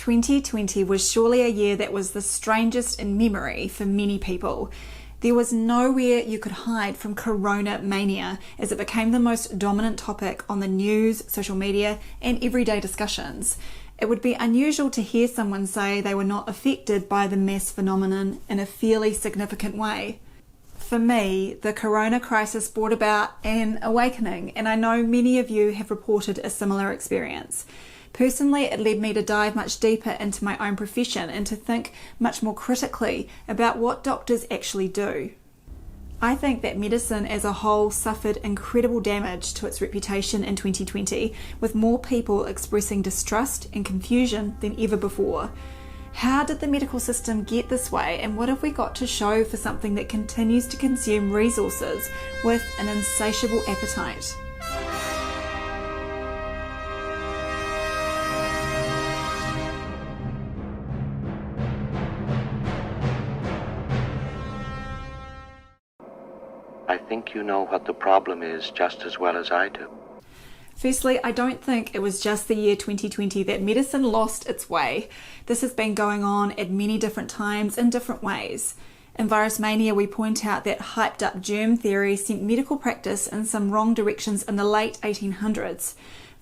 2020 was surely a year that was the strangest in memory for many people. There was nowhere you could hide from corona mania as it became the most dominant topic on the news, social media, and everyday discussions. It would be unusual to hear someone say they were not affected by the mass phenomenon in a fairly significant way. For me, the corona crisis brought about an awakening, and I know many of you have reported a similar experience. Personally, it led me to dive much deeper into my own profession and to think much more critically about what doctors actually do. I think that medicine as a whole suffered incredible damage to its reputation in 2020, with more people expressing distrust and confusion than ever before. How did the medical system get this way, and what have we got to show for something that continues to consume resources with an insatiable appetite? I think you know what the problem is just as well as I do. Firstly, I don't think it was just the year 2020 that medicine lost its way. This has been going on at many different times in different ways. In Virus Mania, we point out that hyped up germ theory sent medical practice in some wrong directions in the late 1800s.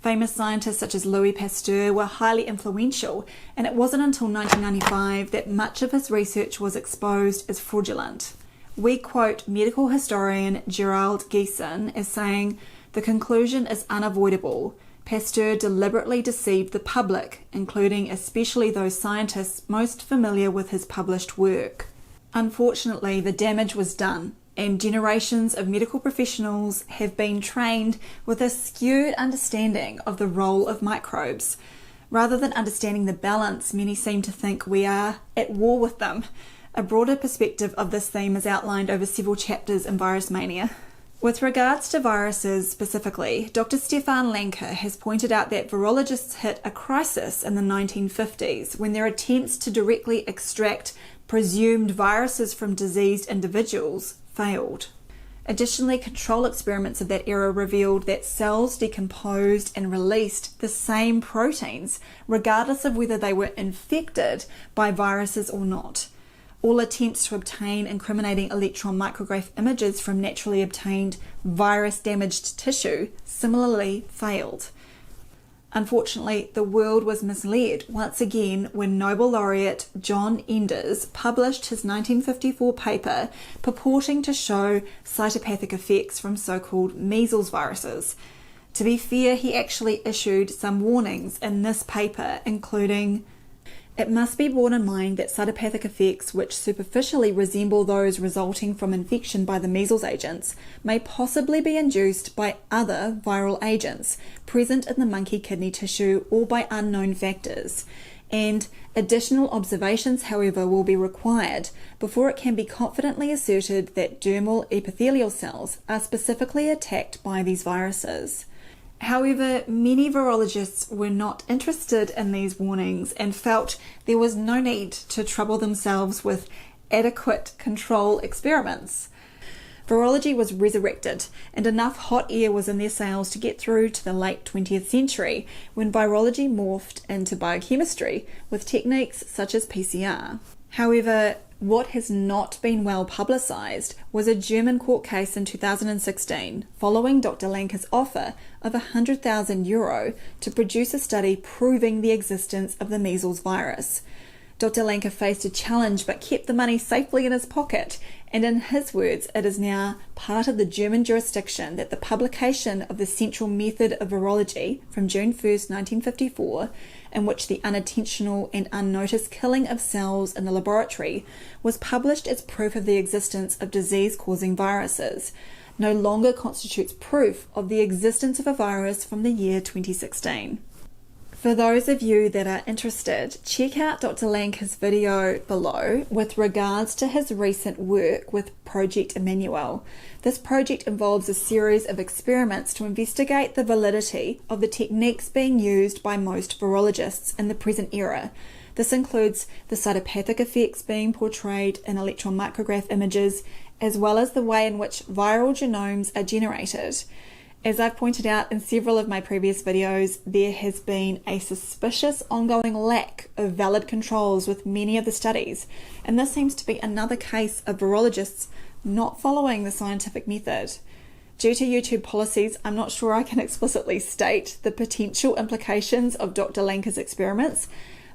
Famous scientists such as Louis Pasteur were highly influential, and it wasn't until 1995 that much of his research was exposed as fraudulent. We quote medical historian Gerald Geeson as saying, "The conclusion is unavoidable. Pasteur deliberately deceived the public, including especially those scientists most familiar with his published work." Unfortunately, the damage was done, and generations of medical professionals have been trained with a skewed understanding of the role of microbes. Rather than understanding the balance, many seem to think we are at war with them. A broader perspective of this theme is outlined over several chapters in Virus Mania. With regards to viruses specifically, Dr. Stefan Lanka has pointed out that virologists hit a crisis in the 1950s when their attempts to directly extract presumed viruses from diseased individuals failed. Additionally, control experiments of that era revealed that cells decomposed and released the same proteins, regardless of whether they were infected by viruses or not. All attempts to obtain incriminating electron micrograph images from naturally obtained virus-damaged tissue similarly failed. Unfortunately, the world was misled once again when Nobel laureate John Enders published his 1954 paper purporting to show cytopathic effects from so-called measles viruses. To be fair, he actually issued some warnings in this paper, including, "It must be borne in mind that cytopathic effects which superficially resemble those resulting from infection by the measles agents may possibly be induced by other viral agents present in the monkey kidney tissue or by unknown factors, and additional observations, however, will be required before it can be confidently asserted that dermal epithelial cells are specifically attacked by these viruses." However, many virologists were not interested in these warnings and felt there was no need to trouble themselves with adequate control experiments. Virology was resurrected, and enough hot air was in their sails to get through to the late 20th century, when virology morphed into biochemistry with techniques such as PCR. However, what has not been well publicised was a German court case in 2016 following Dr. Lanka's offer of €100,000 to produce a study proving the existence of the measles virus. Dr. Lanka faced a challenge but kept the money safely in his pocket, and in his words, it is now part of the German jurisdiction that the publication of the Central Method of Virology from June 1st, 1954, in which the unintentional and unnoticed killing of cells in the laboratory was published as proof of the existence of disease-causing viruses, no longer constitutes proof of the existence of a virus from the year 2016. For those of you that are interested, check out Dr. Lanka's video below with regards to his recent work with Project Emmanuel. This project involves a series of experiments to investigate the validity of the techniques being used by most virologists in the present era. This includes the cytopathic effects being portrayed in electron micrograph images, as well as the way in which viral genomes are generated. As I've pointed out in several of my previous videos, there has been a suspicious ongoing lack of valid controls with many of the studies, and this seems to be another case of virologists not following the scientific method. Due to YouTube policies, I'm not sure I can explicitly state the potential implications of Dr. Lanka's experiments,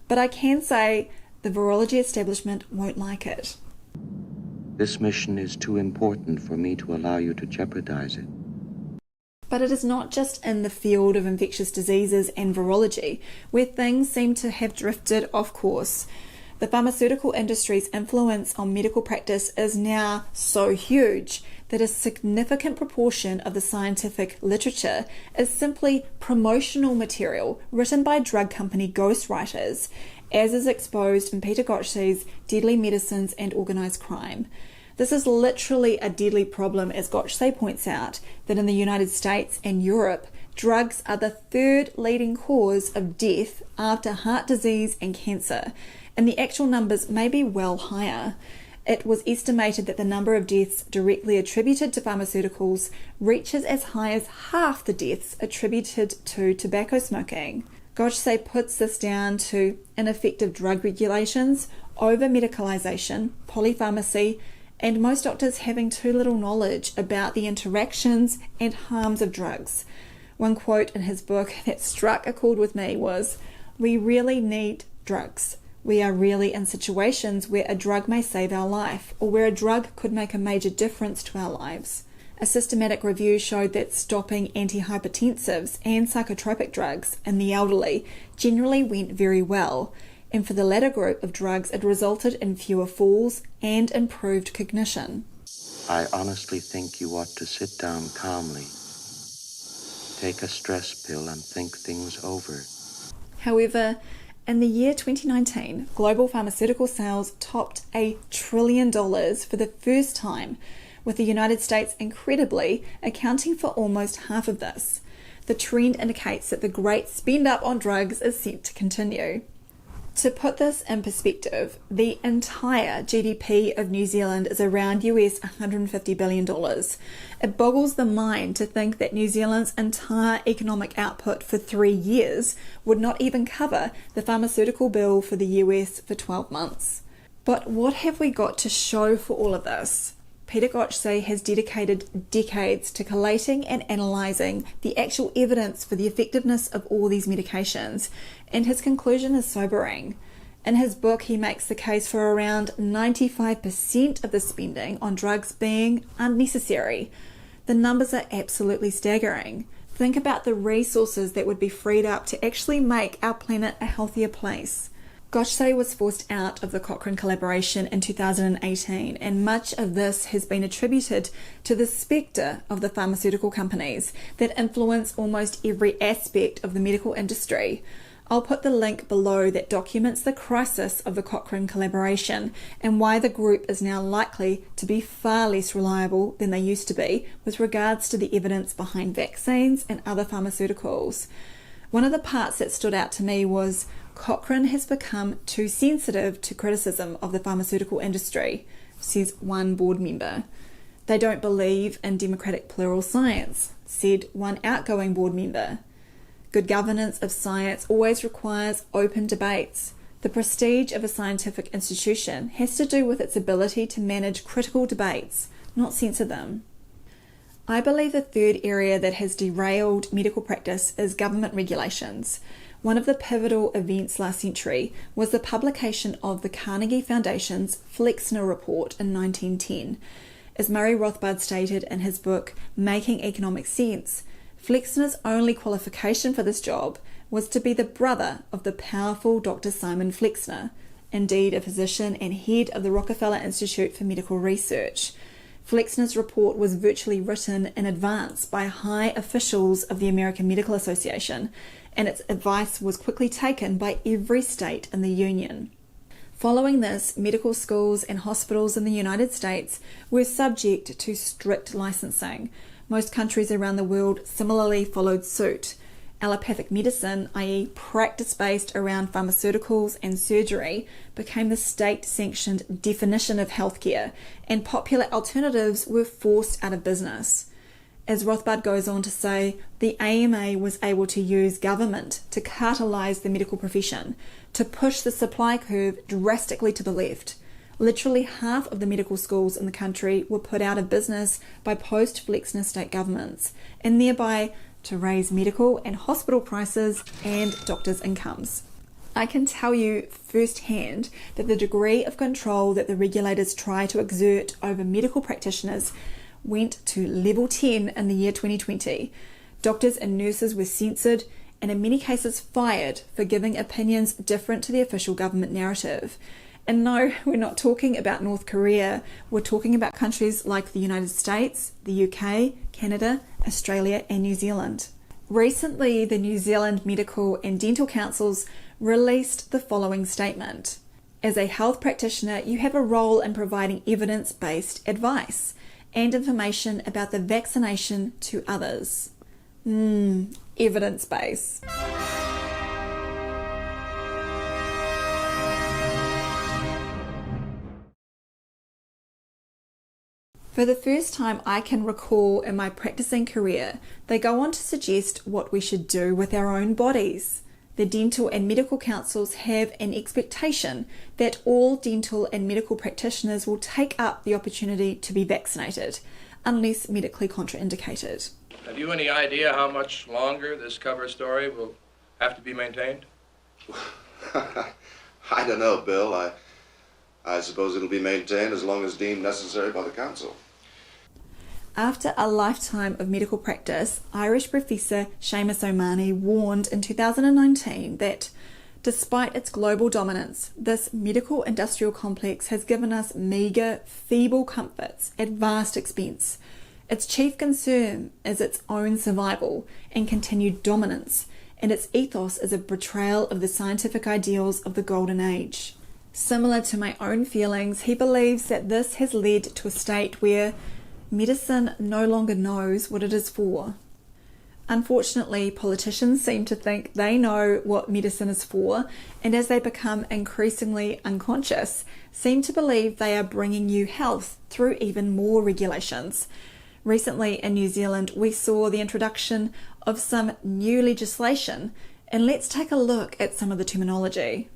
but I can say the virology establishment won't like it. This mission is too important for me to allow you to jeopardize it. But it is not just in the field of infectious diseases and virology where things seem to have drifted off course. The pharmaceutical industry's influence on medical practice is now so huge that a significant proportion of the scientific literature is simply promotional material written by drug company ghostwriters, as is exposed in Peter Gotche's Deadly Medicines and Organised Crime. This is literally a deadly problem, as Gotche points out, that in the United States and Europe, drugs are the third leading cause of death after heart disease and cancer, and the actual numbers may be well higher. It was estimated that the number of deaths directly attributed to pharmaceuticals reaches as high as half the deaths attributed to tobacco smoking. Gotche puts this down to ineffective drug regulations, over-medicalization, polypharmacy, and most doctors having too little knowledge about the interactions and harms of drugs. One quote in his book that struck a chord with me was, "We really need drugs. We are really in situations where a drug may save our life, or where a drug could make a major difference to our lives." A systematic review showed that stopping antihypertensives and psychotropic drugs in the elderly generally went very well, and for the latter group of drugs it resulted in fewer falls and improved cognition. I honestly think you ought to sit down calmly, take a stress pill, and think things over. However, in the year 2019, global pharmaceutical sales topped $1 trillion for the first time, with the United States incredibly accounting for almost half of this. The trend indicates that the great spend up on drugs is set to continue. To put this in perspective, the entire GDP of New Zealand is around US $150 billion. It boggles the mind to think that New Zealand's entire economic output for 3 years would not even cover the pharmaceutical bill for the US for 12 months. But what have we got to show for all of this? Peter Gotche has dedicated decades to collating and analysing the actual evidence for the effectiveness of all these medications, and his conclusion is sobering. In his book, he makes the case for around 95% of the spending on drugs being unnecessary. The numbers are absolutely staggering. Think about the resources that would be freed up to actually make our planet a healthier place. Gotche was forced out of the Cochrane collaboration in 2018, and much of this has been attributed to the spectre of the pharmaceutical companies that influence almost every aspect of the medical industry. I'll put the link below that documents the crisis of the Cochrane collaboration and why the group is now likely to be far less reliable than they used to be with regards to the evidence behind vaccines and other pharmaceuticals. One of the parts that stood out to me was Cochrane has become too sensitive to criticism of the pharmaceutical industry, says one board member. They don't believe in democratic plural science, said one outgoing board member. Good governance of science always requires open debates. The prestige of a scientific institution has to do with its ability to manage critical debates, not censor them. I believe the third area that has derailed medical practice is government regulations. One of the pivotal events last century was the publication of the Carnegie Foundation's Flexner Report in 1910. As Murray Rothbard stated in his book Making Economic Sense, Flexner's only qualification for this job was to be the brother of the powerful Dr. Simon Flexner, indeed a physician and head of the Rockefeller Institute for Medical Research. Flexner's report was virtually written in advance by high officials of the American Medical Association, and its advice was quickly taken by every state in the Union. Following this, medical schools and hospitals in the United States were subject to strict licensing. Most countries around the world similarly followed suit. Allopathic medicine, i.e. practice based around pharmaceuticals and surgery, became the state-sanctioned definition of healthcare, and popular alternatives were forced out of business. As Rothbard goes on to say, the AMA was able to use government to catalyse the medical profession, to push the supply curve drastically to the left. Literally half of the medical schools in the country were put out of business by post-Flexner state governments, and thereby to raise medical and hospital prices and doctors' incomes. I can tell you firsthand that the degree of control that the regulators try to exert over medical practitioners went to level 10 in the year 2020. Doctors and nurses were censored and in many cases fired for giving opinions different to the official government narrative. And no, we're not talking about North Korea. We're talking about countries like the United States, the UK, Canada, Australia, and New Zealand. Recently, the New Zealand Medical and Dental Councils released the following statement. As a health practitioner, you have a role in providing evidence-based advice and information about the vaccination to others. Evidence-based. For the first time I can recall in my practicing career, they go on to suggest what we should do with our own bodies. The dental and medical councils have an expectation that all dental and medical practitioners will take up the opportunity to be vaccinated, unless medically contraindicated. Have you any idea how much longer this cover story will have to be maintained? I don't know, Bill. I suppose it'll be maintained as long as deemed necessary by the council. After a lifetime of medical practice, Irish professor Seamus O'Mahony warned in 2019 that despite its global dominance, this medical industrial complex has given us meagre, feeble comforts at vast expense. Its chief concern is its own survival and continued dominance, and its ethos is a betrayal of the scientific ideals of the Golden Age. Similar to my own feelings, he believes that this has led to a state where medicine no longer knows what it is for. Unfortunately, politicians seem to think they know what medicine is for, and as they become increasingly unconscious, seem to believe they are bringing you health through even more regulations. Recently in New Zealand, we saw the introduction of some new legislation, and let's take a look at some of the terminology.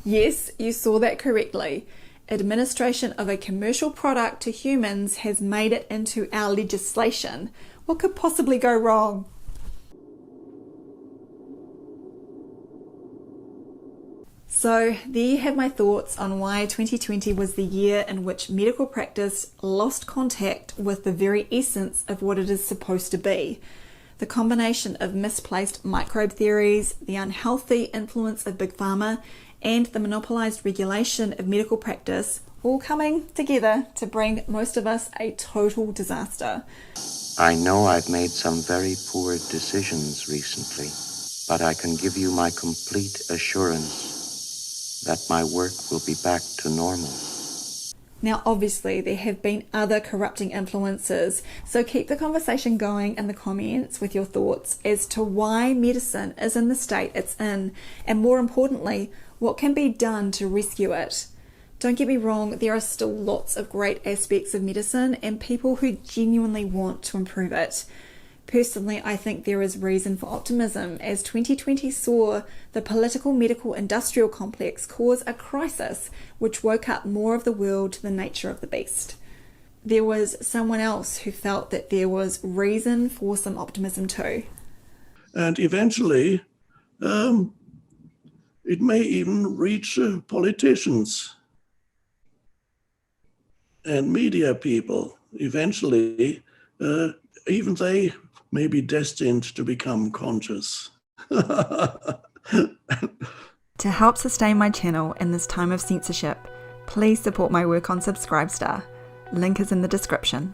Yes, you saw that correctly. Administration of a commercial product to humans has made it into our legislation. What could possibly go wrong? So there you have my thoughts on why 2020 was the year in which medical practice lost contact with the very essence of what it is supposed to be. The combination of misplaced microbe theories, the unhealthy influence of Big Pharma, and the monopolised regulation of medical practice all coming together to bring most of us a total disaster. I know I've made some very poor decisions recently, but I can give you my complete assurance that my work will be back to normal. Now, obviously, there have been other corrupting influences, so keep the conversation going in the comments with your thoughts as to why medicine is in the state it's in, and more importantly, what can be done to rescue it. Don't get me wrong, there are still lots of great aspects of medicine and people who genuinely want to improve it. Personally, I think there is reason for optimism as 2020 saw the political medical industrial complex cause a crisis which woke up more of the world to the nature of the beast. There was someone else who felt that there was reason for some optimism too. And eventually, it may even reach politicians and media people. Eventually, even they may be destined to become conscious. To help sustain my channel in this time of censorship, please support my work on Subscribestar. Link is in the description.